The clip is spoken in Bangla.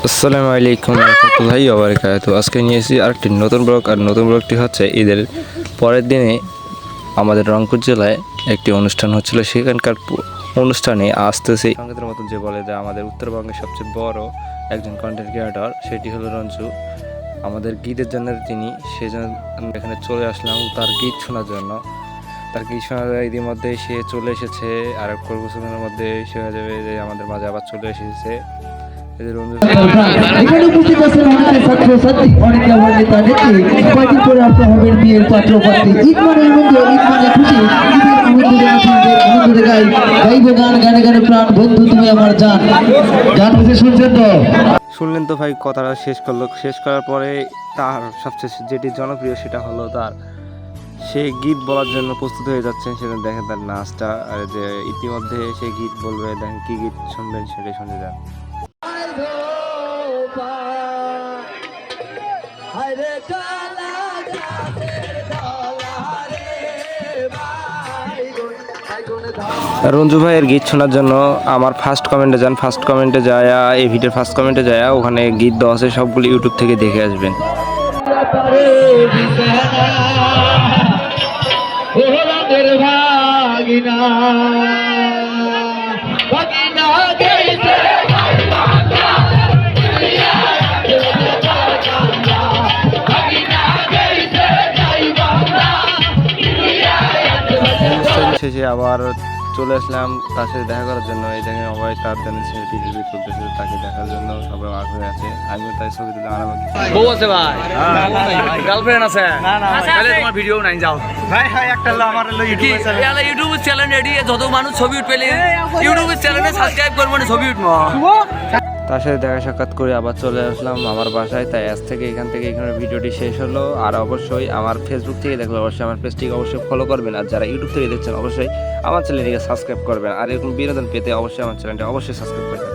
আসসালামু আলাইকুম রহমতুল্লাহি ওয়া বারাকাতুহু। আজকে নিয়েছি আরেকটি নতুন ব্লগ। আর নতুন ব্লগটি হচ্ছে ঈদের পরের দিনে আমাদের রংপুর জেলায় একটি অনুষ্ঠান হচ্ছিল। সেখানকার অনুষ্ঠানে আসতেছে সঙ্গীতের মতন যে বলে যে আমাদের উত্তরবঙ্গের সবচেয়ে বড় একজন কন্টেন্ট ক্রিয়েটর, সেটি হলো রঞ্জু। আমাদের গীতের জন্য তিনি, সেজন্য এখানে চলে আসলাম তার গীত শোনার জন্য। তার গীত শোনার ইতিমধ্যে সে চলে এসেছে, আর এক কিছুদিনের মধ্যে সে হয়ে যাবে যে আমাদের মাঝে আবার চলে এসেছে। এখানে উপস্থিত আছেন অনেকে ছাত্র ছাত্রী, অনেকে আমার নেতা নেত্রী। কয়েকদিন পরে আপনি হবেন বিয়ের পাত্র পাত্রী। ঈদ মানে আনন্দ, ঈদ মানে খুশি। ঈদের আনন্দে আছি, ঈদের আনন্দে গাই গাইবো গান, গানে গানে প্রাণ বন্ধু তুমি আমার জান। গান বুঝে শুনছেন তো ভাই, কথাটা শেষ করলো। শেষ করার পরে তার সবচেয়ে যেটি জনপ্রিয় সেটা হলো তার, সে গীত বলার জন্য প্রস্তুত হয়ে যাচ্ছেন। সেটা দেখেন তার নাচটা, আর যে ইতিমধ্যে সে গীত বলবে। দেখেন কি গীত শুনবেন সেটাই শুনে যান। রঞ্জু ভাইয়ের গীত শোনার জন্য আমার ফার্স্ট কমেন্টে যান। ফার্স্ট কমেন্টে যায়, এই ভিডিওর ফার্স্ট কমেন্টে যায়, ওখানে গীত দেওয়া আছে, সবগুলো ইউটিউব থেকে দেখে আসবেন। শেষে আবার চলে আসলাম তার সাথে দেখা করার জন্য। এই দেখেন সবাই তার জন্য টিভি চলতেছে, তাকে দেখার জন্য সবাই আগ্রহ আছে। আমিও তাই ছবি তুলে আরাম। বউ আছে ভাই, গার্লফ্রেন্ড আছে, তাহলে তোমার ভিডিও নাই যাও ভাই। হ্যাঁ, একটা হলো আমার হলো ইউটিউব চ্যানেল রেডি। যত মানুষ ছবি উঠবেলে ইউটিউব চ্যানেলে সাবস্ক্রাইব করব, মানে ছবি উঠবো। তার সাথে দেখা সাক্ষাৎ করে আবার চলে আসলাম আমার বাসায়। তাই আজ থেকে এখানে ভিডিওটি শেষ হলো। আর অবশ্যই আমার ফেসবুক থেকে দেখলে অবশ্যই আমার পেজটিকে অবশ্যই ফলো করবেন। আর যারা ইউটিউব থেকে দেখছেন অবশ্যই আমার চ্যানেলটিকে সাবস্ক্রাইব করবেন। আর এরকম বিনোদন পেতে অবশ্যই আমার চ্যানেলটি অবশ্যই সাবস্ক্রাইব করবেন।